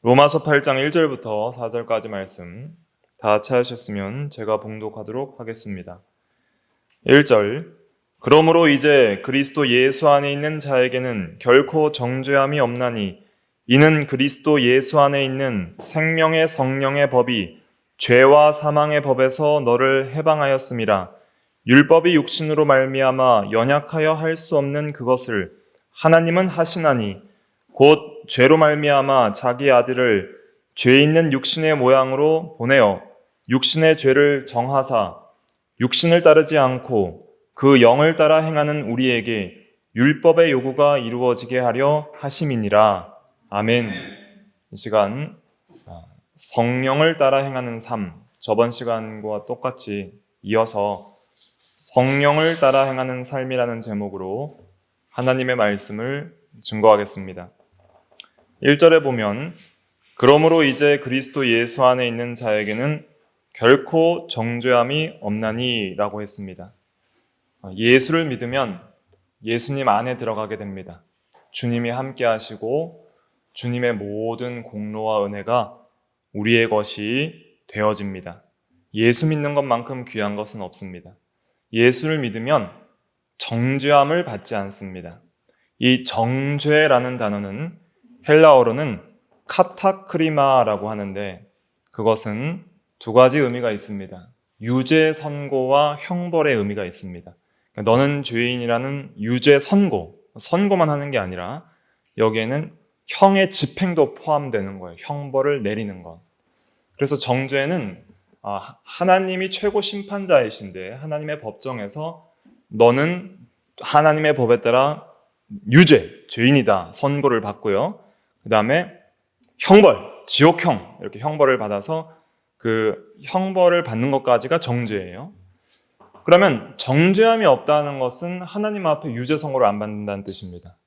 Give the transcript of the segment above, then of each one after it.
로마서 8장 1절부터 4절까지 말씀 다 찾으셨으면 제가 봉독하도록 하겠습니다. 1절. 그러므로 이제 그리스도 예수 안에 있는 자에게는 결코 정죄함이 없나니 이는 그리스도 예수 안에 있는 생명의 성령의 법이 죄와 사망의 법에서 너를 해방하였음이라. 율법이 육신으로 말미암아 연약하여 할 수 없는 그것을 하나님은 하시나니 곧 죄로 말미암아 자기 아들을 죄 있는 육신의 모양으로 보내어 육신의 죄를 정하사 육신을 따르지 않고 그 영을 따라 행하는 우리에게 율법의 요구가 이루어지게 하려 하심이니라. 아멘. 이 시간 성령을 따라 행하는 삶, 저번 시간과 똑같이 이어서 성령을 따라 행하는 삶이라는 제목으로 하나님의 말씀을 증거하겠습니다. 1절에 보면 그러므로 이제 그리스도 예수 안에 있는 자에게는 결코 정죄함이 없나니 라고 했습니다. 예수를 믿으면 예수님 안에 들어가게 됩니다. 주님이 함께 하시고 주님의 모든 공로와 은혜가 우리의 것이 되어집니다. 예수 믿는 것만큼 귀한 것은 없습니다. 예수를 믿으면 정죄함을 받지 않습니다. 이 정죄라는 단어는 헬라어로는 카타크리마라고 하는데 그것은 두 가지 의미가 있습니다. 유죄 선고와 형벌의 의미가 있습니다. 그러니까 너는 죄인이라는 유죄 선고만 하는 게 아니라 여기에는 형의 집행도 포함되는 거예요. 형벌을 내리는 것. 그래서 정죄는 하나님이 최고 심판자이신데 하나님의 법정에서 너는 하나님의 법에 따라 유죄, 죄인이다 선고를 받고요. 그 다음에 형벌, 지옥형 이렇게 형벌을 받아서 그 형벌을 받는 것까지가 정죄예요. 그러면 정죄함이 없다는 것은 하나님 앞에 유죄 선고를 안 받는다는 뜻입니다.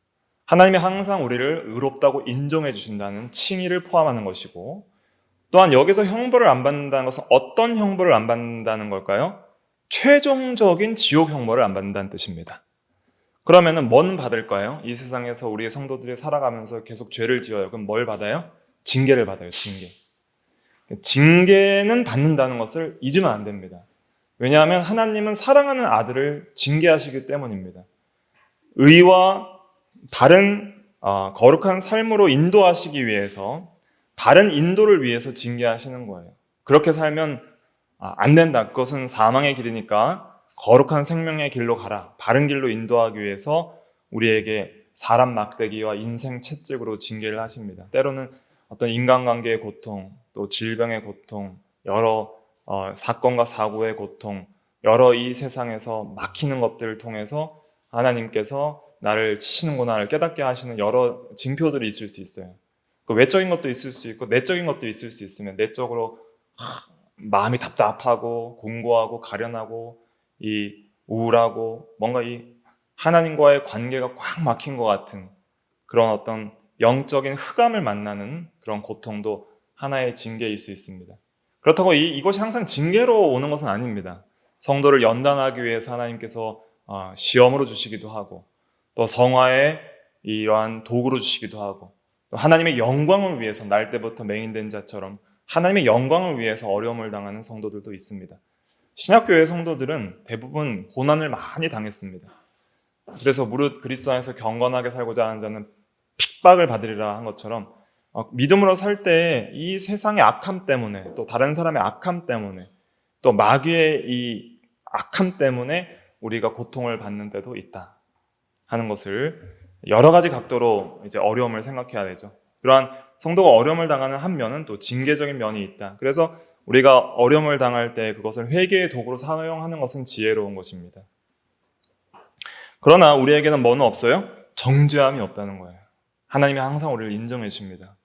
하나님이 항상 우리를 의롭다고 인정해 주신다는 칭의를 포함하는 것이고 또한 여기서 형벌을 안 받는다는 것은 어떤 형벌을 안 받는다는 걸까요? 최종적인 지옥 형벌을 안 받는다는 뜻입니다. 그러면은 뭐는 받을까요? 이 세상에서 우리의 성도들이 살아가면서 계속 죄를 지어요. 그럼 뭘 받아요? 징계를 받아요. 징계는 받는다는 것을 잊으면 안 됩니다. 왜냐하면 하나님은 사랑하는 아들을 징계하시기 때문입니다. 의와 바른 거룩한 삶으로 인도하시기 위해서 바른 인도를 위해서 징계하시는 거예요. 그렇게 살면 안 된다. 그것은 사망의 길이니까 거룩한 생명의 길로 가라. 바른 길로 인도하기 위해서 우리에게 사람 막대기와 인생 채찍으로 징계를 하십니다. 때로는 어떤 인간관계의 고통, 또 질병의 고통, 여러 사건과 사고의 고통, 여러 이 세상에서 막히는 것들을 통해서 하나님께서 나를 치시는구나를 깨닫게 하시는 여러 징표들이 있을 수 있어요. 그 외적인 것도 있을 수 있고 내적인 것도 있을 수 있으면 내적으로 마음이 답답하고 공고하고 가련하고 이 우울하고 뭔가 이 하나님과의 관계가 꽉 막힌 것 같은 그런 어떤 영적인 흑암을 만나는 그런 고통도 하나의 징계일 수 있습니다. 그렇다고 이것이 항상 징계로 오는 것은 아닙니다. 성도를 연단하기 위해서 하나님께서 시험으로 주시기도 하고 또 성화의 이러한 도구로 주시기도 하고 또 하나님의 영광을 위해서 날 때부터 맹인된 자처럼 하나님의 영광을 위해서 어려움을 당하는 성도들도 있습니다. 신약교회 성도들은 대부분 고난을 많이 당했습니다. 그래서 무릇 그리스도 안에서 경건하게 살고자 하는 자는 핍박을 받으리라 한 것처럼 믿음으로 살 때 이 세상의 악함 때문에 또 다른 사람의 악함 때문에 또 마귀의 이 악함 때문에 우리가 고통을 받는 때도 있다 하는 것을 여러 가지 각도로 이제 어려움을 생각해야 되죠. 그러한 성도가 어려움을 당하는 한 면은 또 징계적인 면이 있다. 그래서 우리가 어려움을 당할 때 그것을 회개의 도구로 사용하는 것은 지혜로운 것입니다. 그러나 우리에게는 뭐는 없어요? 정죄함이 없다는 거예요. 하나님이 항상 우리를 인정해 주십니다.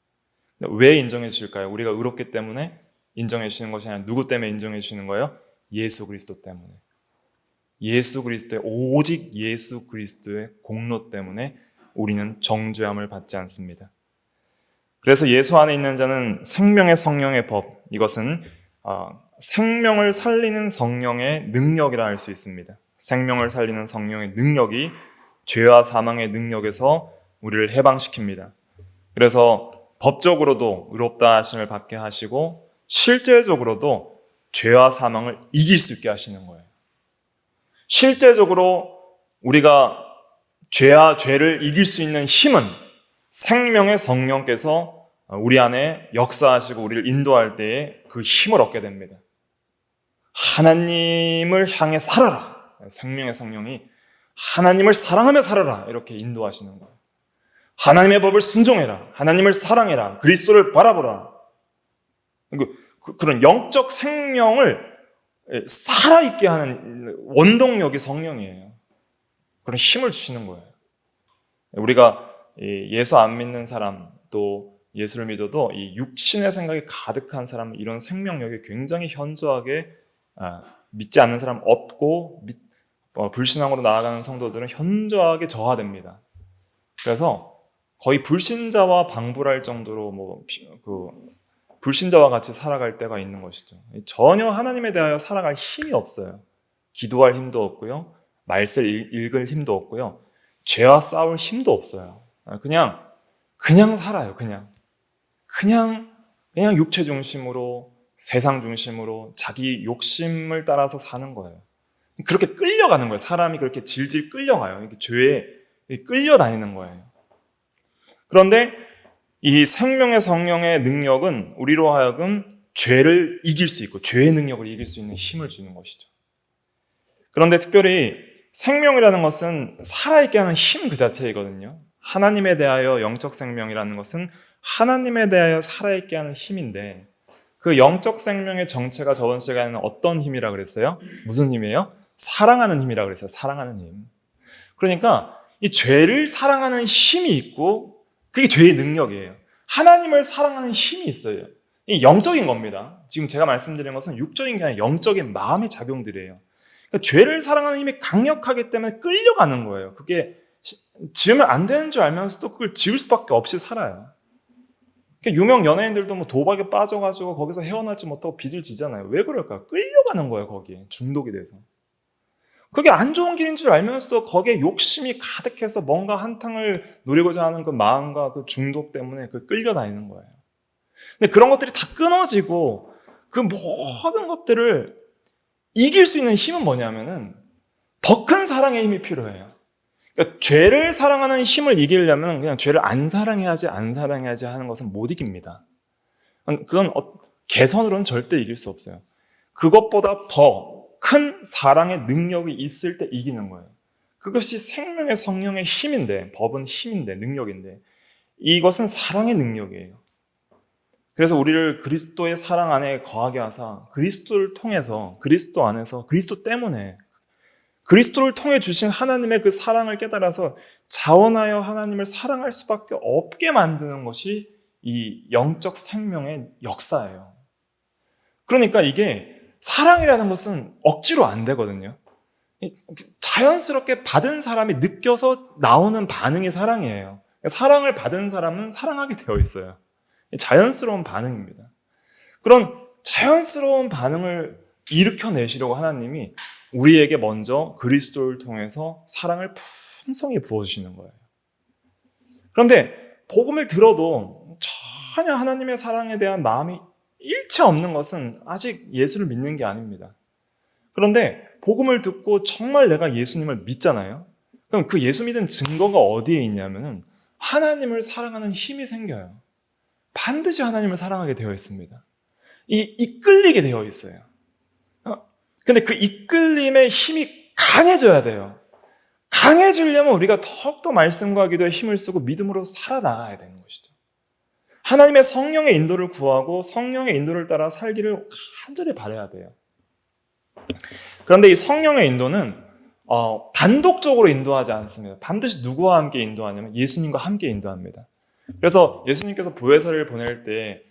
왜 인정해 주실까요? 우리가 의롭기 때문에 인정해 주시는 것이 아니라 누구 때문에 인정해 주시는 거예요? 예수 그리스도 때문에. 오직 예수 그리스도의 공로 때문에 우리는 정죄함을 받지 않습니다. 그래서 예수 안에 있는 자는 생명의 성령의 법, 이것은 생명을 살리는 성령의 능력이라 할 수 있습니다. 생명을 살리는 성령의 능력이 죄와 사망의 능력에서 우리를 해방시킵니다. 그래서 법적으로도 의롭다 하심을 받게 하시고 실제적으로도 죄와 사망을 이길 수 있게 하시는 거예요. 실제적으로 우리가 죄와 죄를 이길 수 있는 힘은 생명의 성령께서 우리 안에 역사하시고 우리를 인도할 때에 그 힘을 얻게 됩니다. 하나님을 향해 살아라. 생명의 성령이 하나님을 사랑하며 살아라. 이렇게 인도하시는 거예요. 하나님의 법을 순종해라. 하나님을 사랑해라. 그리스도를 바라보라. 그런 영적 생명을 살아있게 하는 원동력이 성령이에요. 그런 힘을 주시는 거예요. 우리가 예수 안 믿는 사람, 또 예수를 믿어도 이 육신의 생각이 가득한 사람, 이런 생명력이 굉장히 현저하게 믿지 않는 사람 없고 불신앙으로 나아가는 성도들은 현저하게 저하됩니다. 그래서 거의 불신자와 방불할 정도로 불신자와 같이 살아갈 때가 있는 것이죠. 전혀 하나님에 대하여 살아갈 힘이 없어요. 기도할 힘도 없고요. 말씀을 읽을 힘도 없고요. 죄와 싸울 힘도 없어요. 그냥 살아요. 그냥 육체 중심으로, 세상 중심으로 자기 욕심을 따라서 사는 거예요. 그렇게 끌려가는 거예요. 사람이 그렇게 질질 끌려가요. 죄에 끌려다니는 거예요. 그런데 이 생명의 성령의 능력은 우리로 하여금 죄를 이길 수 있고 죄의 능력을 이길 수 있는 힘을 주는 것이죠. 그런데 특별히 생명이라는 것은 살아있게 하는 힘 그 자체이거든요. 하나님에 대하여 영적 생명이라는 것은 하나님에 대하여 살아있게 하는 힘인데 그 영적 생명의 정체가 저번 시간에는 어떤 힘이라고 그랬어요? 무슨 힘이에요? 사랑하는 힘이라고 그랬어요. 사랑하는 힘. 그러니까 이 죄를 사랑하는 힘이 있고 그게 죄의 능력이에요. 하나님을 사랑하는 힘이 있어요. 이 영적인 겁니다. 지금 제가 말씀드린 것은 육적인 게 아니라 영적인 마음의 작용들이에요. 그러니까 죄를 사랑하는 힘이 강력하기 때문에 끌려가는 거예요. 그게 지으면 안 되는 줄 알면서도 그걸 지을 수밖에 없이 살아요. 그러니까 유명 연예인들도 도박에 빠져가지고 거기서 헤어나지 못하고 빚을 지잖아요. 왜 그럴까요? 끌려가는 거예요. 거기에 중독이 돼서. 그게 안 좋은 길인 줄 알면서도 거기에 욕심이 가득해서 뭔가 한탕을 노리고자 하는 그 마음과 그 중독 때문에 끌려다니는 거예요. 근데 그런 것들이 다 끊어지고 그 모든 것들을 이길 수 있는 힘은 뭐냐면은 더 큰 사랑의 힘이 필요해요. 그러니까 죄를 사랑하는 힘을 이기려면 그냥 죄를 안 사랑해야지 하는 것은 못 이깁니다. 그건 개선으로는 절대 이길 수 없어요. 그것보다 더 큰 사랑의 능력이 있을 때 이기는 거예요. 그것이 생명의 성령의 힘인데, 법은 힘인데, 능력인데, 이것은 사랑의 능력이에요. 그래서 우리를 그리스도의 사랑 안에 거하게 하사 그리스도를 통해서, 그리스도 안에서, 그리스도 때문에 그리스도를 통해 주신 하나님의 그 사랑을 깨달아서 자원하여 하나님을 사랑할 수밖에 없게 만드는 것이 이 영적 생명의 역사예요. 그러니까 이게 사랑이라는 것은 억지로 안 되거든요. 자연스럽게 받은 사람이 느껴서 나오는 반응이 사랑이에요. 사랑을 받은 사람은 사랑하게 되어 있어요. 자연스러운 반응입니다. 그런 자연스러운 반응을 일으켜내시려고 하나님이 우리에게 먼저 그리스도를 통해서 사랑을 풍성히 부어주시는 거예요. 그런데 복음을 들어도 전혀 하나님의 사랑에 대한 마음이 일체 없는 것은 아직 예수를 믿는 게 아닙니다. 그런데 복음을 듣고 정말 내가 예수님을 믿잖아요. 그럼 그 예수 믿은 증거가 어디에 있냐면은 하나님을 사랑하는 힘이 생겨요. 반드시 하나님을 사랑하게 되어 있습니다. 이끌리게 되어 있어요. 근데 그 이끌림의 힘이 강해져야 돼요. 강해지려면 우리가 더욱더 말씀과 기도에 힘을 쓰고 믿음으로 살아나가야 되는 것이죠. 하나님의 성령의 인도를 구하고 성령의 인도를 따라 살기를 간절히 바라야 돼요. 그런데 이 성령의 인도는 단독적으로 인도하지 않습니다. 반드시 누구와 함께 인도하냐면 예수님과 함께 인도합니다. 그래서 예수님께서 보혜사를 보낼 때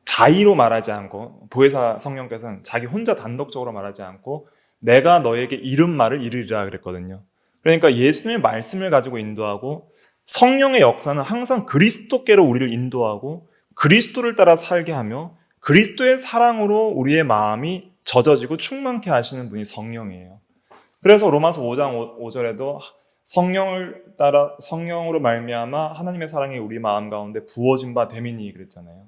자의로 말하지 않고 보혜사 성령께서는 자기 혼자 단독적으로 말하지 않고 내가 너에게 이른 말을 이르리라 그랬거든요. 그러니까 예수님의 말씀을 가지고 인도하고 성령의 역사는 항상 그리스도께로 우리를 인도하고 그리스도를 따라 살게 하며 그리스도의 사랑으로 우리의 마음이 젖어지고 충만케 하시는 분이 성령이에요. 그래서 로마서 5장 5절에도 성령으로 말미암아 하나님의 사랑이 우리 마음 가운데 부어진 바 됨이니 그랬잖아요.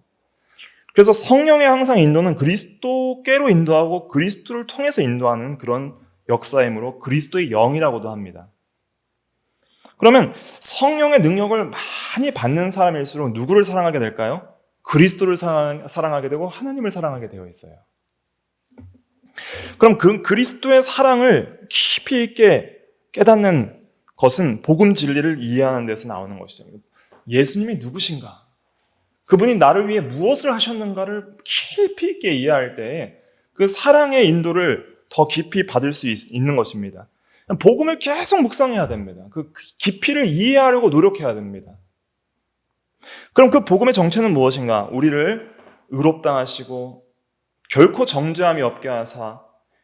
그래서 성령의 항상 인도는 그리스도께로 인도하고 그리스도를 통해서 인도하는 그런 역사이므로 그리스도의 영이라고도 합니다. 그러면 성령의 능력을 많이 받는 사람일수록 누구를 사랑하게 될까요? 그리스도를 사랑하게 되고 하나님을 사랑하게 되어 있어요. 그럼 그 그리스도의 사랑을 깊이 있게 깨닫는 것은 복음 진리를 이해하는 데서 나오는 것이죠. 예수님이 누구신가? 그분이 나를 위해 무엇을 하셨는가를 깊이 있게 이해할 때에 그 사랑의 인도를 더 깊이 받을 수 있는 것입니다. 복음을 계속 묵상해야 됩니다. 그 깊이를 이해하려고 노력해야 됩니다. 그럼 그 복음의 정체는 무엇인가? 우리를 의롭다 하시고 결코 정죄함이 없게 하사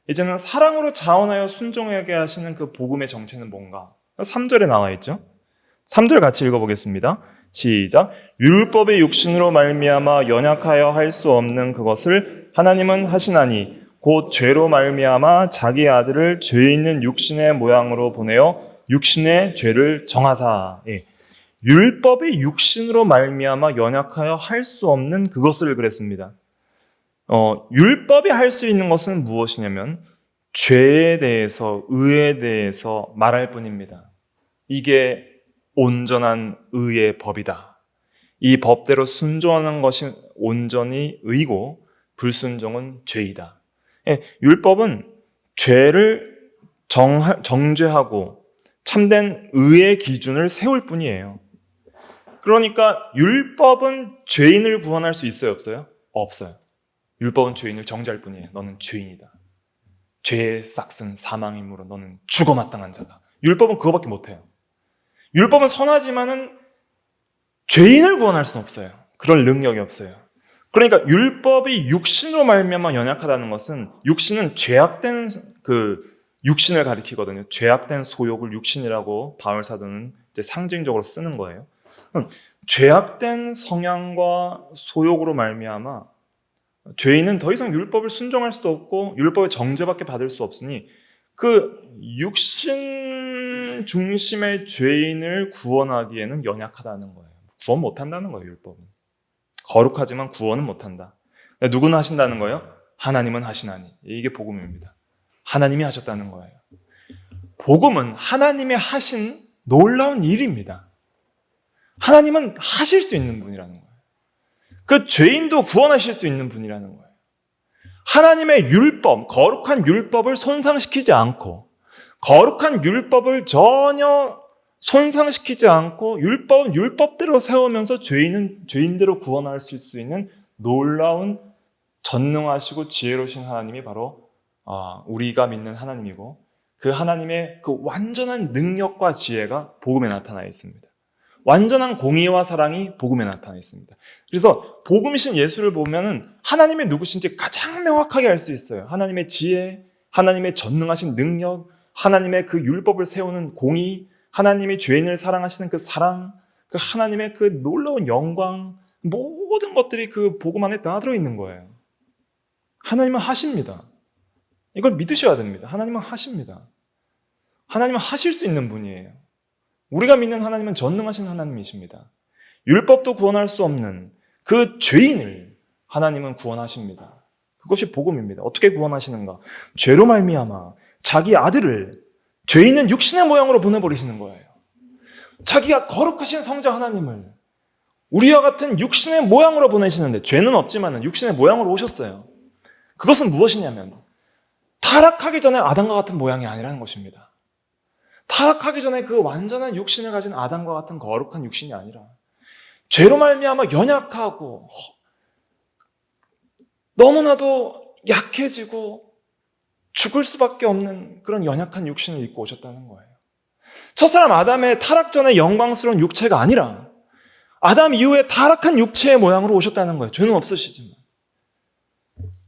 이제는 사랑으로 자원하여 순종하게 하시는 그 복음의 정체는 뭔가? 3절에 나와 있죠. 3절 같이 읽어보겠습니다. 시작. 율법의 육신으로 말미암아 연약하여 할 수 없는 그것을 하나님은 하시나니 곧 죄로 말미암아 자기 아들을 죄 있는 육신의 모양으로 보내어 육신의 죄를 정하사. 율법의 육신으로 말미암아 연약하여 할 수 없는 그것을 그랬습니다. 율법이 할 수 있는 것은 무엇이냐면 죄에 대해서, 의에 대해서 말할 뿐입니다. 이게 온전한 의의 법이다. 이 법대로 순종하는 것이 온전히 의고 불순종은 죄이다. 율법은 죄를 정죄하고 참된 의의 기준을 세울 뿐이에요. 그러니까 율법은 죄인을 구원할 수 있어요, 없어요? 없어요. 율법은 죄인을 정죄할 뿐이에요. 너는 죄인이다. 죄의 싹은 사망이므로 너는 죽어 마땅한 자다. 율법은 그거밖에 못해요. 율법은 선하지만은 죄인을 구원할 수는 없어요. 그럴 능력이 없어요. 그러니까 율법이 육신으로 말미암아 연약하다는 것은 육신은 죄악된 그 육신을 가리키거든요. 죄악된 소욕을 육신이라고 바울 사도는 이제 상징적으로 쓰는 거예요. 죄악된 성향과 소욕으로 말미암아 죄인은 더 이상 율법을 순종할 수도 없고 율법의 정죄밖에 받을 수 없으니 그 육신 중심의 죄인을 구원하기에는 연약하다는 거예요. 구원 못한다는 거예요, 율법은. 거룩하지만 구원은 못한다. 누구는 하신다는 거예요? 하나님은 하시나니. 이게 복음입니다. 하나님이 하셨다는 거예요. 복음은 하나님이 하신 놀라운 일입니다. 하나님은 하실 수 있는 분이라는 거예요. 그 죄인도 구원하실 수 있는 분이라는 거예요. 하나님의 율법, 거룩한 율법을 손상시키지 않고 거룩한 율법을 전혀 손상시키지 않고 율법은 율법대로 세우면서 죄인은 죄인대로 구원하실 수 있는 놀라운 전능하시고 지혜로우신 하나님이 바로 우리가 믿는 하나님이고 그 하나님의 그 완전한 능력과 지혜가 복음에 나타나 있습니다. 완전한 공의와 사랑이 복음에 나타나 있습니다. 그래서 복음이신 예수를 보면은 하나님이 누구신지 가장 명확하게 알 수 있어요. 하나님의 지혜, 하나님의 전능하신 능력, 하나님의 그 율법을 세우는 공의, 하나님이 죄인을 사랑하시는 그 사랑, 그 하나님의 그 놀라운 영광, 모든 것들이 그 복음 안에 다 들어있는 거예요. 하나님은 하십니다. 이걸 믿으셔야 됩니다. 하나님은 하십니다. 하나님은 하실 수 있는 분이에요. 우리가 믿는 하나님은 전능하신 하나님이십니다. 율법도 구원할 수 없는 그 죄인을 하나님은 구원하십니다. 그것이 복음입니다. 어떻게 구원하시는가? 죄로 말미암아 자기 아들을 죄 있는 육신의 모양으로 보내버리시는 거예요. 자기가 거룩하신 성자 하나님을 우리와 같은 육신의 모양으로 보내시는데 죄는 없지만 육신의 모양으로 오셨어요. 그것은 무엇이냐면 타락하기 전에 아담과 같은 모양이 아니라는 것입니다. 타락하기 전에 그 완전한 육신을 가진 아담과 같은 거룩한 육신이 아니라 죄로 말미암아 연약하고 너무나도 약해지고 죽을 수밖에 없는 그런 연약한 육신을 입고 오셨다는 거예요. 첫사람 아담의 타락 전에 영광스러운 육체가 아니라 아담 이후에 타락한 육체의 모양으로 오셨다는 거예요. 죄는 없으시지만.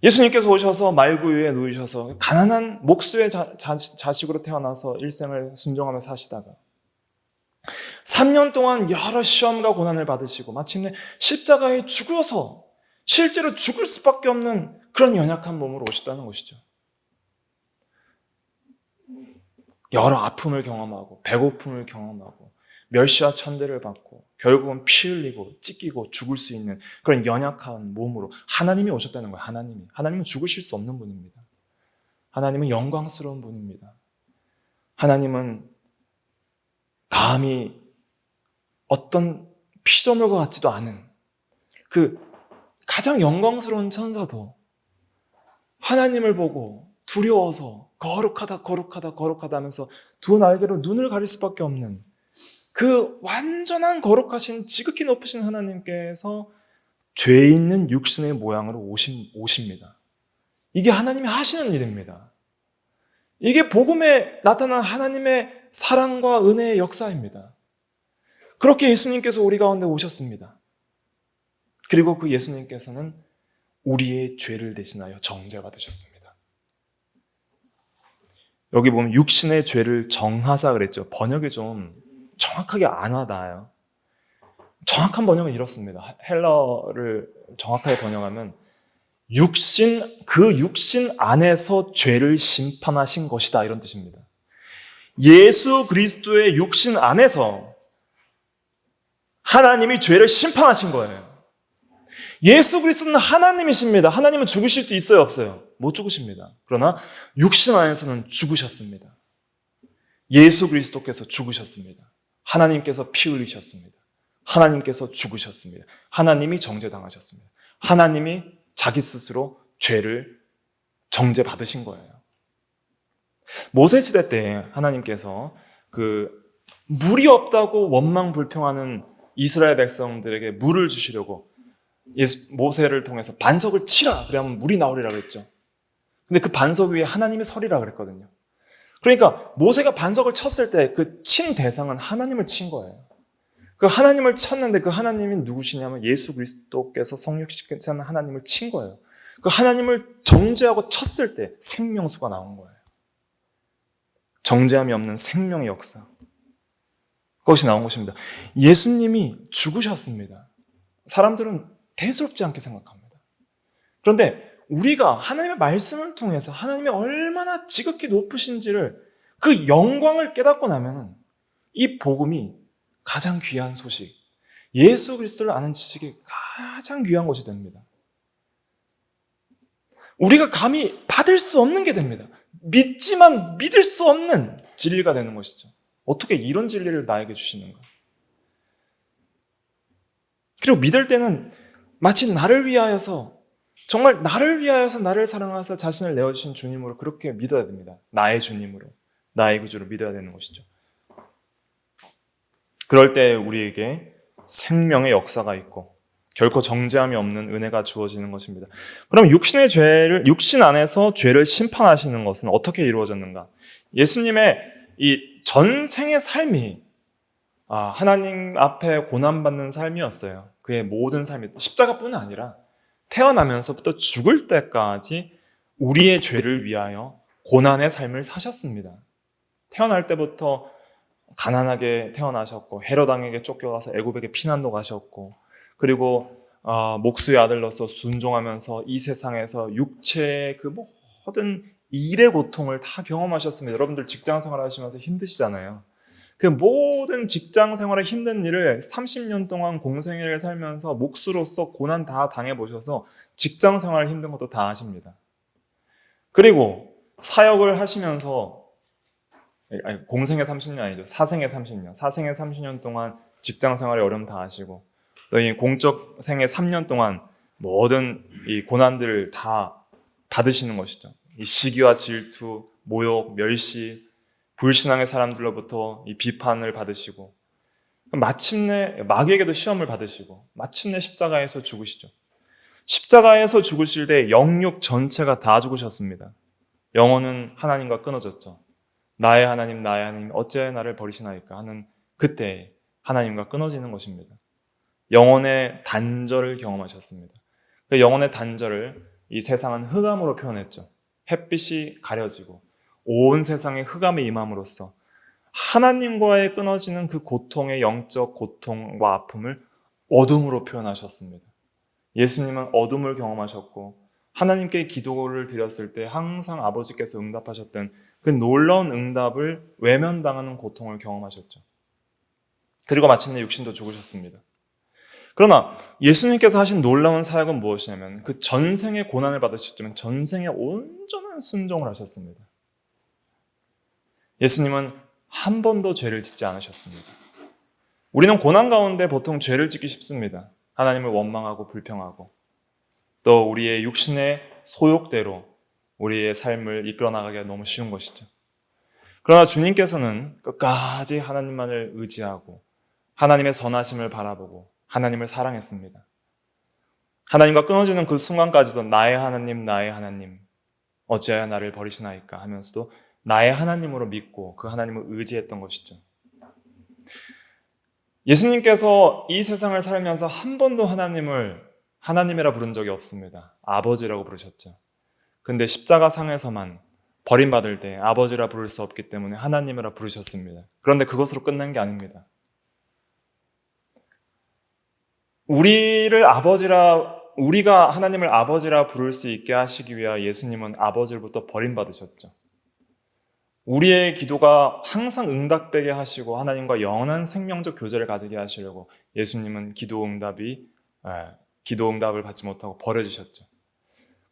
예수님께서 오셔서 말구유에 누이셔서 가난한 목수의 자식으로 태어나서 일생을 순종하며 사시다가 3년 동안 여러 시험과 고난을 받으시고 마침내 십자가에 죽어서 실제로 죽을 수밖에 없는 그런 연약한 몸으로 오셨다는 것이죠. 여러 아픔을 경험하고 배고픔을 경험하고 멸시와 천대를 받고 결국은 피 흘리고 찢기고 죽을 수 있는 그런 연약한 몸으로 하나님이 오셨다는 거예요. 하나님은 죽으실 수 없는 분입니다. 하나님은 영광스러운 분입니다. 하나님은 감히 어떤 피조물과 같지도 않은 그 가장 영광스러운 천사도 하나님을 보고 두려워서 거룩하다 거룩하다 거룩하다 하면서 두 날개로 눈을 가릴 수밖에 없는 그 완전한 거룩하신 지극히 높으신 하나님께서 죄 있는 육신의 모양으로 오십니다. 이게 하나님이 하시는 일입니다. 이게 복음에 나타난 하나님의 사랑과 은혜의 역사입니다. 그렇게 예수님께서 우리 가운데 오셨습니다. 그리고 그 예수님께서는 우리의 죄를 대신하여 정죄받으셨습니다. 여기 보면 육신의 죄를 정하사 그랬죠. 번역이 좀 정확하게 안 와닿아요. 정확한 번역은 이렇습니다. 헬러를 정확하게 번역하면 그 육신 안에서 죄를 심판하신 것이다 이런 뜻입니다. 예수 그리스도의 육신 안에서 하나님이 죄를 심판하신 거예요. 예수 그리스도는 하나님이십니다. 하나님은 죽으실 수 있어요, 없어요? 못 죽으십니다. 그러나 육신 안에서는 죽으셨습니다. 예수 그리스도께서 죽으셨습니다. 하나님께서 피 흘리셨습니다. 하나님께서 죽으셨습니다. 하나님이 정죄당하셨습니다. 하나님이 자기 스스로 죄를 정죄받으신 거예요. 모세 시대 때 하나님께서 물이 없다고 원망불평하는 이스라엘 백성들에게 물을 주시려고 모세를 통해서 반석을 치라 그러면 물이 나오리라 그랬죠. 근데 그 반석 위에 하나님이 서리라 그랬거든요. 그러니까 모세가 반석을 쳤을 때 그 친 대상은 하나님을 친 거예요. 그 하나님을 쳤는데 그 하나님이 누구시냐면 예수 그리스도께서 성육시키는 하나님을 친 거예요. 그 하나님을 정죄하고 쳤을 때 생명수가 나온 거예요. 정죄함이 없는 생명의 역사. 그것이 나온 것입니다. 예수님이 죽으셨습니다. 사람들은 대수롭지 않게 생각합니다. 그런데 우리가 하나님의 말씀을 통해서 하나님이 얼마나 지극히 높으신지를 그 영광을 깨닫고 나면 이 복음이 가장 귀한 소식, 예수 그리스도를 아는 지식이 가장 귀한 것이 됩니다. 우리가 감히 받을 수 없는 게 됩니다. 믿지만 믿을 수 없는 진리가 되는 것이죠. 어떻게 이런 진리를 나에게 주시는가? 그리고 믿을 때는 마치 나를 위하여서 정말 나를 위하여서 나를 사랑하사 자신을 내어주신 주님으로 그렇게 믿어야 됩니다. 나의 주님으로, 나의 구주로 믿어야 되는 것이죠. 그럴 때 우리에게 생명의 역사가 있고 결코 정죄함이 없는 은혜가 주어지는 것입니다. 그럼 육신 안에서 죄를 심판하시는 것은 어떻게 이루어졌는가? 예수님의 이 전생의 삶이 하나님 앞에 고난받는 삶이었어요. 그의 모든 삶이 십자가뿐 아니라 태어나면서부터 죽을 때까지 우리의 죄를 위하여 고난의 삶을 사셨습니다. 태어날 때부터 가난하게 태어나셨고 헤롯 왕에게 쫓겨가서 애굽에게 피난도 가셨고 그리고 목수의 아들로서 순종하면서 이 세상에서 육체의 그 모든 일의 고통을 다 경험하셨습니다. 여러분들 직장 생활 하시면서 힘드시잖아요. 그 모든 직장 생활의 힘든 일을 30년 동안 공생애를 살면서 목수로서 고난 다 당해보셔서 직장 생활 힘든 것도 다 아십니다. 그리고 사역을 하시면서 공생애 30년 아니죠. 사생애 30년. 사생애 30년 동안 직장 생활의 어려움 다 아시고 또 이 공적 생애 3년 동안 모든 이 고난들을 다 받으시는 것이죠. 이 시기와 질투, 모욕, 멸시, 불신앙의 사람들로부터 이 비판을 받으시고 마침내 마귀에게도 시험을 받으시고 마침내 십자가에서 죽으시죠. 십자가에서 죽으실 때 영육 전체가 다 죽으셨습니다. 영혼은 하나님과 끊어졌죠. 나의 하나님 어째 나를 버리시나이까 하는 그때 하나님과 끊어지는 것입니다. 영혼의 단절을 경험하셨습니다. 그 영혼의 단절을 이 세상은 흑암으로 표현했죠. 햇빛이 가려지고 온 세상에 흑암이 임함으로써 하나님과의 끊어지는 그 고통의 영적 고통과 아픔을 어둠으로 표현하셨습니다. 예수님은 어둠을 경험하셨고 하나님께 기도를 드렸을 때 항상 아버지께서 응답하셨던 그 놀라운 응답을 외면당하는 고통을 경험하셨죠. 그리고 마침내 육신도 죽으셨습니다. 그러나 예수님께서 하신 놀라운 사역은 무엇이냐면 그 전생의 고난을 받으셨지만 전생의 온전한 순종을 하셨습니다. 예수님은 한 번도 죄를 짓지 않으셨습니다. 우리는 고난 가운데 보통 죄를 짓기 쉽습니다. 하나님을 원망하고 불평하고 또 우리의 육신의 소욕대로 우리의 삶을 이끌어 나가기가 너무 쉬운 것이죠. 그러나 주님께서는 끝까지 하나님만을 의지하고 하나님의 선하심을 바라보고 하나님을 사랑했습니다. 하나님과 끊어지는 그 순간까지도 나의 하나님 어찌하여 나를 버리시나이까 하면서도 나의 하나님으로 믿고 그 하나님을 의지했던 것이죠. 예수님께서 이 세상을 살면서 한 번도 하나님을 하나님이라 부른 적이 없습니다. 아버지라고 부르셨죠. 근데 십자가상에서만 버림받을 때 아버지라 부를 수 없기 때문에 하나님이라 부르셨습니다. 그런데 그것으로 끝난 게 아닙니다. 우리가 하나님을 아버지라 부를 수 있게 하시기 위해 예수님은 아버지로부터 버림받으셨죠. 우리의 기도가 항상 응답되게 하시고 하나님과 영원한 생명적 교제를 가지게 하시려고 예수님은 기도 응답을 받지 못하고 버려지셨죠.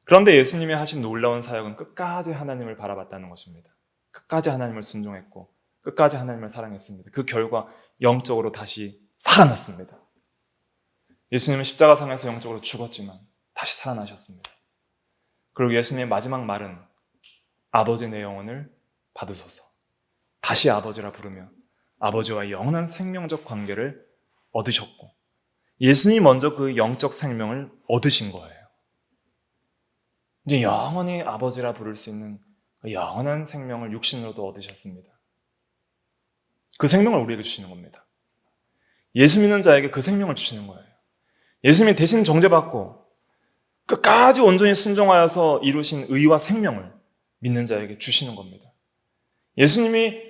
그런데 예수님이 하신 놀라운 사역은 끝까지 하나님을 바라봤다는 것입니다. 끝까지 하나님을 순종했고 끝까지 하나님을 사랑했습니다. 그 결과 영적으로 다시 살아났습니다. 예수님은 십자가상에서 영적으로 죽었지만 다시 살아나셨습니다. 그리고 예수님의 마지막 말은 아버지 내 영혼을 받으소서. 다시 아버지라 부르며 아버지와 영원한 생명적 관계를 얻으셨고 예수님이 먼저 그 영적 생명을 얻으신 거예요. 이제 영원히 아버지라 부를 수 있는 그 영원한 생명을 육신으로도 얻으셨습니다. 그 생명을 우리에게 주시는 겁니다. 예수 믿는 자에게 그 생명을 주시는 거예요. 예수님이 대신 정죄받고 끝까지 온전히 순종하여서 이루신 의와 생명을 믿는 자에게 주시는 겁니다. 예수님이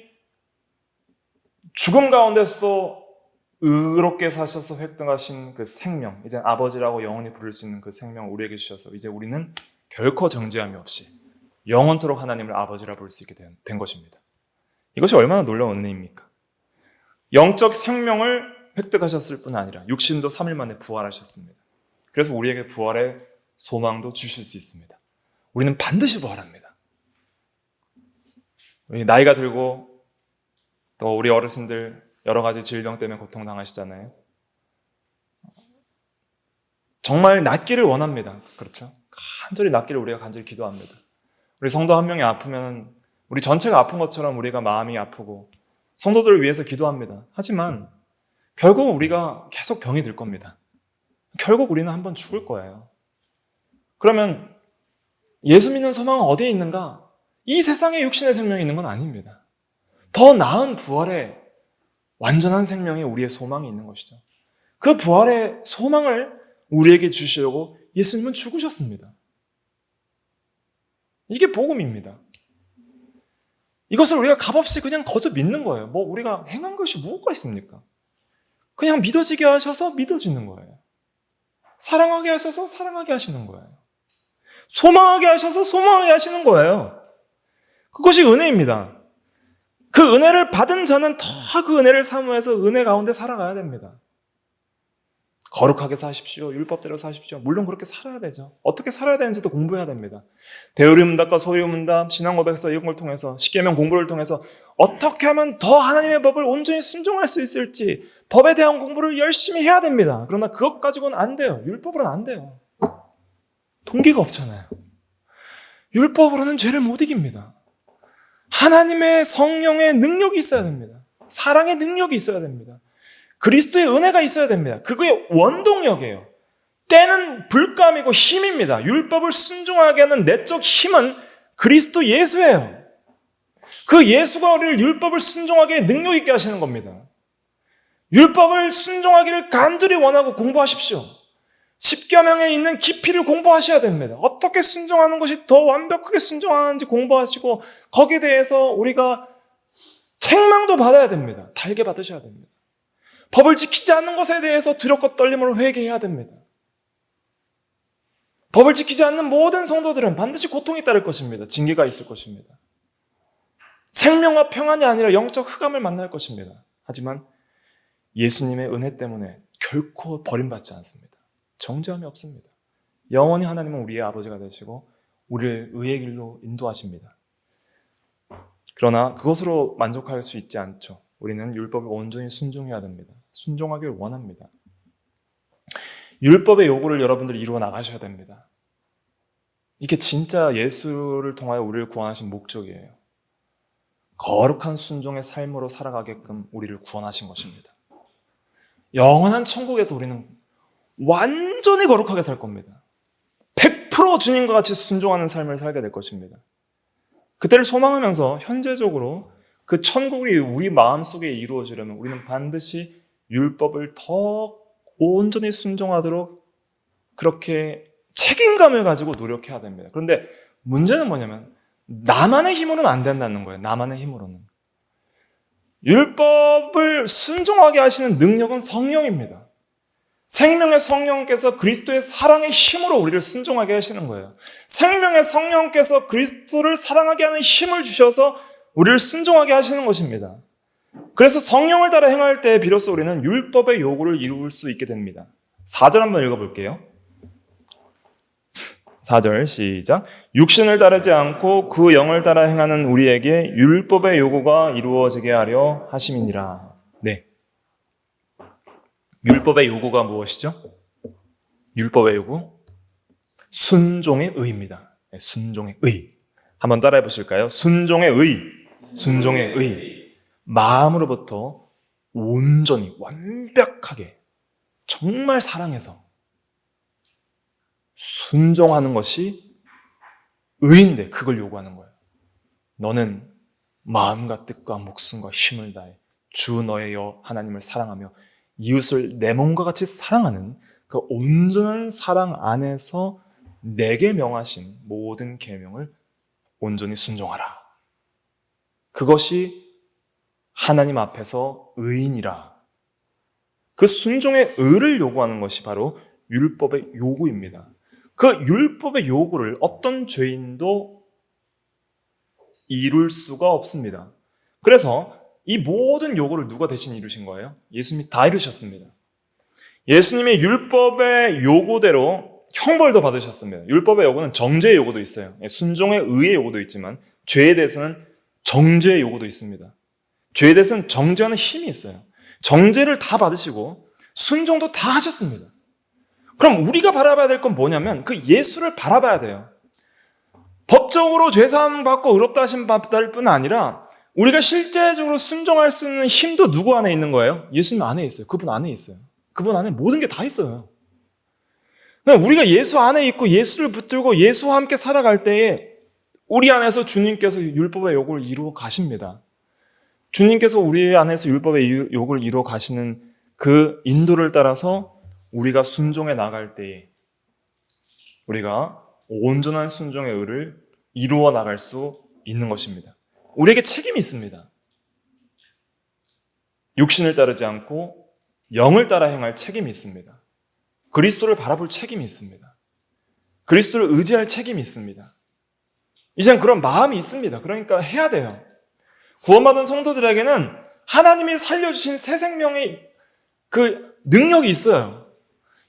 죽음 가운데서도 의롭게 사셔서 획득하신 그 생명, 이제 아버지라고 영원히 부를 수 있는 그 생명을 우리에게 주셔서 이제 우리는 결코 정죄함이 없이 영원토록 하나님을 아버지라 부를 수 있게 된 것입니다. 이것이 얼마나 놀라운 은혜입니까? 영적 생명을 획득하셨을 뿐 아니라 육신도 3일 만에 부활하셨습니다. 그래서 우리에게 부활의 소망도 주실 수 있습니다. 우리는 반드시 부활합니다. 나이가 들고 또 우리 어르신들 여러 가지 질병 때문에 고통당하시잖아요. 정말 낫기를 원합니다. 그렇죠? 간절히 낫기를 우리가 간절히 기도합니다. 우리 성도 한 명이 아프면 우리 전체가 아픈 것처럼 우리가 마음이 아프고 성도들을 위해서 기도합니다. 하지만 결국 우리가 계속 병이 들 겁니다. 결국 우리는 한번 죽을 거예요. 그러면 예수 믿는 소망은 어디에 있는가? 이 세상에 육신의 생명이 있는 건 아닙니다. 더 나은 부활의 완전한 생명에 우리의 소망이 있는 것이죠. 그 부활의 소망을 우리에게 주시려고 예수님은 죽으셨습니다. 이게 복음입니다. 이것을 우리가 값없이 그냥 거저 믿는 거예요. 뭐 우리가 행한 것이 무엇가 있습니까? 그냥 믿어지게 하셔서 믿어지는 거예요. 사랑하게 하셔서 사랑하게 하시는 거예요. 소망하게 하셔서 소망하게 하시는 거예요. 그것이 은혜입니다. 그 은혜를 받은 자는 더 그 은혜를 사모해서 은혜 가운데 살아가야 됩니다. 거룩하게 사십시오. 율법대로 사십시오. 물론 그렇게 살아야 되죠. 어떻게 살아야 되는지도 공부해야 됩니다. 대우리문답과 소리문답, 신앙고백서 이런 걸 통해서 십계명 공부를 통해서 어떻게 하면 더 하나님의 법을 온전히 순종할 수 있을지 법에 대한 공부를 열심히 해야 됩니다. 그러나 그것 가지고는 안 돼요. 율법으로는 안 돼요. 동기가 없잖아요. 율법으로는 죄를 못 이깁니다. 하나님의 성령의 능력이 있어야 됩니다. 사랑의 능력이 있어야 됩니다. 그리스도의 은혜가 있어야 됩니다. 그거의 원동력이에요. 때는 불감이고 힘입니다. 율법을 순종하게 하는 내적 힘은 그리스도 예수예요. 그 예수가 우리를 율법을 순종하게 능력 있게 하시는 겁니다. 율법을 순종하기를 간절히 원하고 공부하십시오. 십계명에 있는 깊이를 공부하셔야 됩니다. 어떻게 순종하는 것이 더 완벽하게 순종하는지 공부하시고 거기에 대해서 우리가 책망도 받아야 됩니다. 달게 받으셔야 됩니다. 법을 지키지 않는 것에 대해서 두렵고 떨림으로 회개해야 됩니다. 법을 지키지 않는 모든 성도들은 반드시 고통이 따를 것입니다. 징계가 있을 것입니다. 생명과 평안이 아니라 영적 흑암을 만날 것입니다. 하지만 예수님의 은혜 때문에 결코 버림받지 않습니다. 정죄함이 없습니다. 영원히 하나님은 우리의 아버지가 되시고 우리를 의의 길로 인도하십니다. 그러나 그것으로 만족할 수 있지 않죠. 우리는 율법에 온전히 순종해야 됩니다. 순종하길 원합니다. 율법의 요구를 여러분들이 이루어 나가셔야 됩니다. 이게 진짜 예수를 통하여 우리를 구원하신 목적이에요. 거룩한 순종의 삶으로 살아가게끔 우리를 구원하신 것입니다. 영원한 천국에서 우리는 완전히 거룩하게 살 겁니다. 100% 주님과 같이 순종하는 삶을 살게 될 것입니다. 그때를 소망하면서 현재적으로 그 천국이 우리 마음속에 이루어지려면 우리는 반드시 율법을 더 온전히 순종하도록 그렇게 책임감을 가지고 노력해야 됩니다. 그런데 문제는 뭐냐면 나만의 힘으로는 안 된다는 거예요. 나만의 힘으로는. 율법을 순종하게 하시는 능력은 성령입니다. 생명의 성령께서 그리스도의 사랑의 힘으로 우리를 순종하게 하시는 거예요. 생명의 성령께서 그리스도를 사랑하게 하는 힘을 주셔서 우리를 순종하게 하시는 것입니다. 그래서 성령을 따라 행할 때 비로소 우리는 율법의 요구를 이룰 수 있게 됩니다. 4절 한번 읽어볼게요. 4절 시작. 육신을 따르지 않고 그 영을 따라 행하는 우리에게 율법의 요구가 이루어지게 하려 하심이니라. 네. 율법의 요구가 무엇이죠? 율법의 요구? 순종의 의입니다. 네, 순종의 의. 한번 따라해 보실까요? 순종의 의. 순종의 의. 마음으로부터 온전히 완벽하게 정말 사랑해서 순종하는 것이 의인데 그걸 요구하는 거예요. 너는 마음과 뜻과 목숨과 힘을 다해 주 너의 여 하나님을 사랑하며 이웃을 내 몸과 같이 사랑하는 그 온전한 사랑 안에서 내게 명하신 모든 계명을 온전히 순종하라. 그것이 하나님 앞에서 의인이라. 그 순종의 의를 요구하는 것이 바로 율법의 요구입니다. 그 율법의 요구를 어떤 죄인도 이룰 수가 없습니다. 그래서 이 모든 요구를 누가 대신 이루신 거예요? 예수님이 다 이루셨습니다. 예수님이 율법의 요구대로 형벌도 받으셨습니다. 율법의 요구는 정죄의 요구도 있어요. 순종의 의의 요구도 있지만 죄에 대해서는 정죄의 요구도 있습니다. 죄에 대해서는 정죄하는 힘이 있어요. 정죄를 다 받으시고 순종도 다 하셨습니다. 그럼 우리가 바라봐야 될 건 뭐냐면 그 예수를 바라봐야 돼요. 법적으로 죄사함 받고 의롭다 하심 받을 뿐 아니라 우리가 실제적으로 순종할 수 있는 힘도 누구 안에 있는 거예요? 예수님 안에 있어요. 그분 안에 있어요. 그분 안에 모든 게 다 있어요. 우리가 예수 안에 있고 예수를 붙들고 예수와 함께 살아갈 때에 우리 안에서 주님께서 율법의 요구를 이루어 가십니다. 주님께서 우리 안에서 율법의 요구를 이루어 가시는 그 인도를 따라서 우리가 순종해 나갈 때에 우리가 온전한 순종의 의를 이루어 나갈 수 있는 것입니다. 우리에게 책임이 있습니다. 육신을 따르지 않고 영을 따라 행할 책임이 있습니다. 그리스도를 바라볼 책임이 있습니다. 그리스도를 의지할 책임이 있습니다. 이젠 그런 마음이 있습니다. 그러니까 해야 돼요. 구원받은 성도들에게는 하나님이 살려주신 새 생명의 그 능력이 있어요.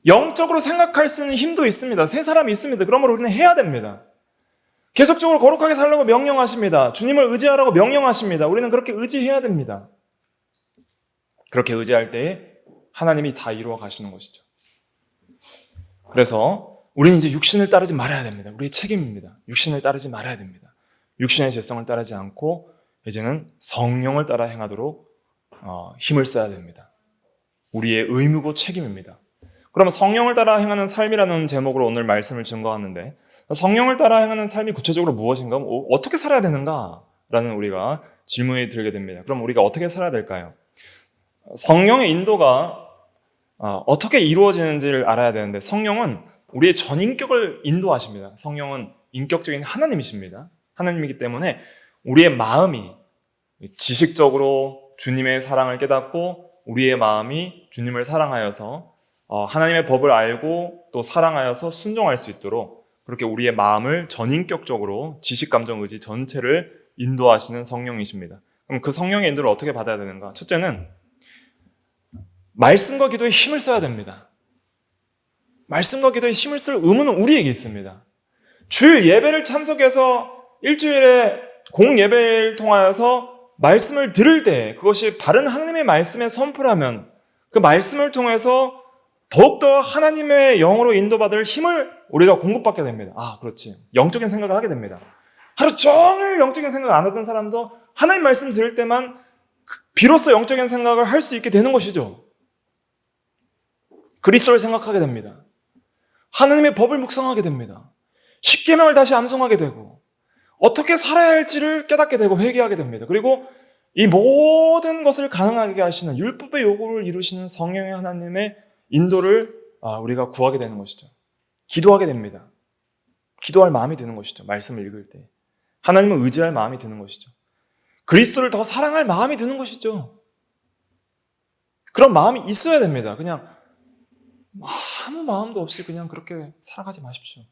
영적으로 생각할 수 있는 힘도 있습니다. 새 사람이 있습니다. 그러므로 우리는 해야 됩니다. 계속적으로 거룩하게 살라고 명령하십니다. 주님을 의지하라고 명령하십니다. 우리는 그렇게 의지해야 됩니다. 그렇게 의지할 때에 하나님이 다 이루어 가시는 것이죠. 그래서 우리는 이제 육신을 따르지 말아야 됩니다. 우리의 책임입니다. 육신을 따르지 말아야 됩니다. 육신의 죄성을 따르지 않고 이제는 성령을 따라 행하도록 힘을 써야 됩니다. 우리의 의무고 책임입니다. 그러면 성령을 따라 행하는 삶이라는 제목으로 오늘 말씀을 증거하는데 성령을 따라 행하는 삶이 구체적으로 무엇인가? 어떻게 살아야 되는가? 라는 우리가 질문이 들게 됩니다. 그럼 우리가 어떻게 살아야 될까요? 성령의 인도가 어떻게 이루어지는지를 알아야 되는데 성령은 우리의 전인격을 인도하십니다. 성령은 인격적인 하나님이십니다. 하나님이기 때문에 우리의 마음이 지식적으로 주님의 사랑을 깨닫고 우리의 마음이 주님을 사랑하여서 하나님의 법을 알고 또 사랑하여서 순종할 수 있도록 그렇게 우리의 마음을 전인격적으로 지식, 감정, 의지 전체를 인도하시는 성령이십니다. 그럼 그 성령의 인도를 어떻게 받아야 되는가? 첫째는 말씀과 기도에 힘을 써야 됩니다. 말씀과 기도에 힘을 쓸 의무는 우리에게 있습니다. 주일 예배를 참석해서 일주일에 공예배를 통하여서 말씀을 들을 때 그것이 바른 하나님의 말씀에 선포라면 그 말씀을 통해서 더욱더 하나님의 영으로 인도받을 힘을 우리가 공급받게 됩니다. 그렇지. 영적인 생각을 하게 됩니다. 하루 종일 영적인 생각을 안 하던 사람도 하나님 말씀 들을 때만 비로소 영적인 생각을 할 수 있게 되는 것이죠. 그리스도를 생각하게 됩니다. 하나님의 법을 묵상하게 됩니다. 십계명을 다시 암송하게 되고 어떻게 살아야 할지를 깨닫게 되고 회개하게 됩니다. 그리고 이 모든 것을 가능하게 하시는 율법의 요구를 이루시는 성령의 하나님의 인도를 우리가 구하게 되는 것이죠. 기도하게 됩니다. 기도할 마음이 드는 것이죠. 말씀을 읽을 때. 하나님을 의지할 마음이 드는 것이죠. 그리스도를 더 사랑할 마음이 드는 것이죠. 그런 마음이 있어야 됩니다. 그냥 아무 마음도 없이 그냥 그렇게 살아가지 마십시오.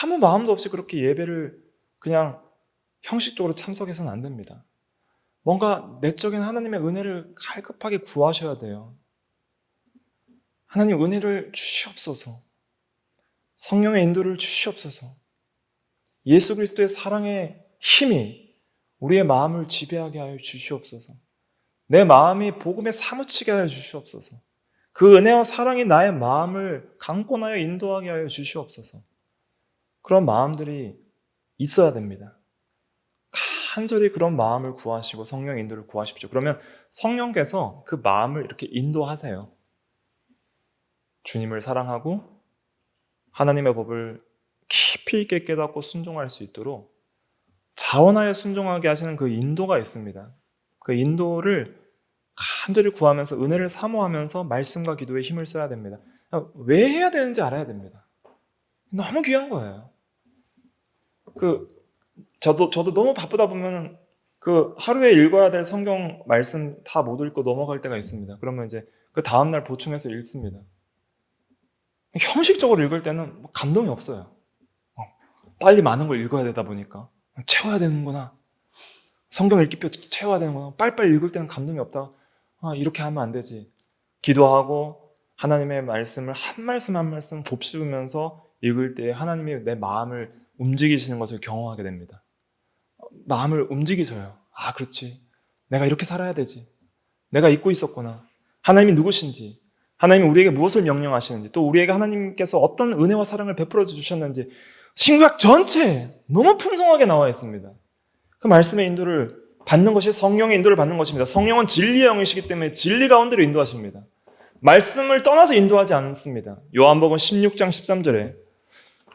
아무 마음도 없이 그렇게 예배를 그냥 형식적으로 참석해서는 안 됩니다. 뭔가 내적인 하나님의 은혜를 갈급하게 구하셔야 돼요. 하나님 은혜를 주시옵소서. 성령의 인도를 주시옵소서. 예수 그리스도의 사랑의 힘이 우리의 마음을 지배하게 하여 주시옵소서. 내 마음이 복음에 사무치게 하여 주시옵소서. 그 은혜와 사랑이 나의 마음을 강권하여 인도하게 하여 주시옵소서. 그런 마음들이 있어야 됩니다. 간절히 그런 마음을 구하시고 성령의 인도를 구하십시오. 그러면 성령께서 그 마음을 이렇게 인도하세요. 주님을 사랑하고 하나님의 법을 깊이 있게 깨닫고 순종할 수 있도록 자원하여 순종하게 하시는 그 인도가 있습니다. 그 인도를 간절히 구하면서 은혜를 사모하면서 말씀과 기도에 힘을 써야 됩니다. 왜 해야 되는지 알아야 됩니다. 너무 귀한 거예요. 저도 너무 바쁘다 보면 하루에 읽어야 될 성경 말씀 다 못 읽고 넘어갈 때가 있습니다. 그러면 이제 그 다음날 보충해서 읽습니다. 형식적으로 읽을 때는 감동이 없어요. 빨리 많은 걸 읽어야 되다 보니까 채워야 되는구나. 성경 읽기표 채워야 되는구나. 빨리빨리 읽을 때는 감동이 없다. 이렇게 하면 안 되지. 기도하고 하나님의 말씀을 한 말씀 한 말씀 곱씹으면서 읽을 때 하나님이 내 마음을 움직이시는 것을 경험하게 됩니다. 마음을 움직이셔요. 그렇지. 내가 이렇게 살아야 되지. 내가 잊고 있었구나. 하나님이 누구신지, 하나님이 우리에게 무엇을 명령하시는지, 또 우리에게 하나님께서 어떤 은혜와 사랑을 베풀어 주셨는지 신구약 전체에 너무 풍성하게 나와 있습니다. 그 말씀의 인도를 받는 것이 성령의 인도를 받는 것입니다. 성령은 진리의 영이시기 때문에 진리 가운데로 인도하십니다. 말씀을 떠나서 인도하지 않습니다. 요한복음 16장 13절에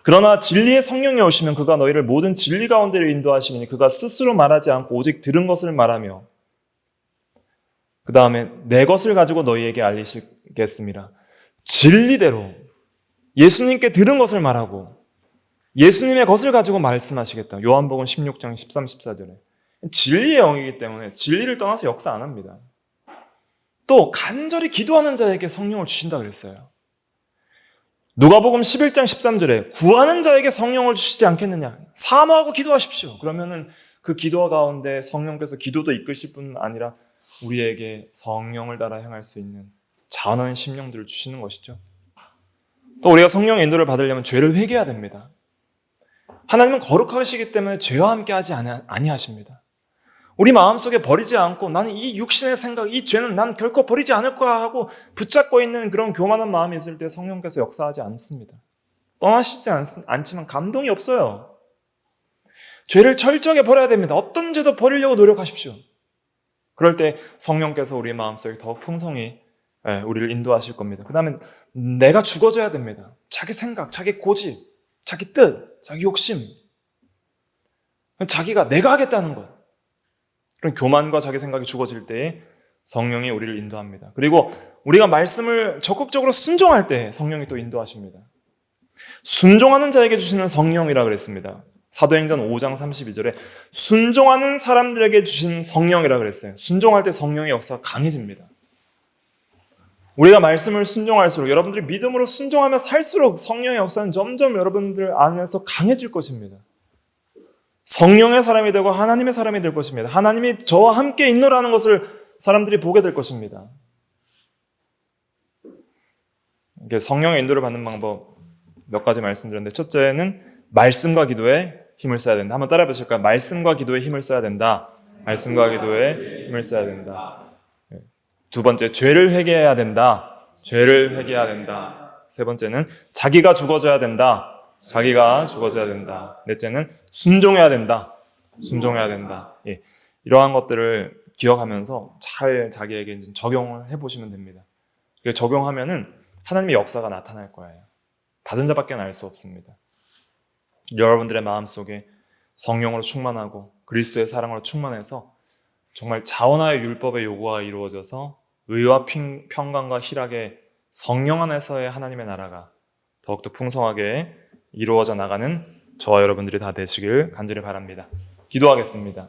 그러나 진리의 성령이 오시면 그가 너희를 모든 진리 가운데로 인도하시니 그가 스스로 말하지 않고 오직 들은 것을 말하며 그 다음에 내 것을 가지고 너희에게 알리시겠습니다. 진리대로 예수님께 들은 것을 말하고 예수님의 것을 가지고 말씀하시겠다. 요한복음 16장 13, 14절에 진리의 영이기 때문에 진리를 떠나서 역사 안 합니다. 또 간절히 기도하는 자에게 성령을 주신다 그랬어요. 누가복음 11장 13절에 구하는 자에게 성령을 주시지 않겠느냐. 사모하고 기도하십시오. 그러면은 그 기도 가운데 성령께서 기도도 이끄실 뿐 아니라 우리에게 성령을 따라 향할 수 있는 자원하는 심령들을 주시는 것이죠. 또 우리가 성령의 인도를 받으려면 죄를 회개해야 됩니다. 하나님은 거룩하시기 때문에 죄와 함께 하지 아니하십니다. 우리 마음속에 버리지 않고 나는 이 육신의 생각, 이 죄는 난 결코 버리지 않을 거야 하고 붙잡고 있는 그런 교만한 마음이 있을 때 성령께서 역사하지 않습니다. 떠나시지 않지만 감동이 없어요. 죄를 철저하게 버려야 됩니다. 어떤 죄도 버리려고 노력하십시오. 그럴 때 성령께서 우리의 마음속에 더욱 풍성히 우리를 인도하실 겁니다. 그 다음에 내가 죽어져야 됩니다. 자기 생각, 자기 고집, 자기 뜻, 자기 욕심, 자기가 내가 하겠다는 것, 그런 교만과 자기 생각이 죽어질 때에 성령이 우리를 인도합니다. 그리고 우리가 말씀을 적극적으로 순종할 때 성령이 또 인도하십니다. 순종하는 자에게 주시는 성령이라 그랬습니다. 사도행전 5장 32절에 순종하는 사람들에게 주신 성령이라 그랬어요. 순종할 때 성령의 역사가 강해집니다. 우리가 말씀을 순종할수록, 여러분들이 믿음으로 순종하며 살수록 성령의 역사는 점점 여러분들 안에서 강해질 것입니다. 성령의 사람이 되고 하나님의 사람이 될 것입니다. 하나님이 저와 함께 있노라는 것을 사람들이 보게 될 것입니다. 성령의 인도를 받는 방법 몇 가지 말씀드렸는데, 첫째는 말씀과 기도에 힘을 써야 된다. 한번 따라해 보실까요? 말씀과 기도에 힘을 써야 된다. 말씀과 기도에 힘을 써야 된다. 두 번째, 죄를 회개해야 된다. 죄를 회개해야 된다. 세 번째는 자기가 죽어져야 된다. 자기가 죽어져야 된다. 넷째는 순종해야 된다. 순종해야 된다. 예. 이러한 것들을 기억하면서 잘 자기에게 적용을 해보시면 됩니다. 적용하면은 하나님의 역사가 나타날 거예요. 받은 자밖에 알 수 없습니다. 여러분들의 마음속에 성령으로 충만하고 그리스도의 사랑으로 충만해서 정말 자원하여 율법의 요구가 이루어져서 의와 평강과 희락의 성령 안에서의 하나님의 나라가 더욱더 풍성하게 이루어져 나가는 저와 여러분들이 다 되시길 간절히 바랍니다. 기도하겠습니다.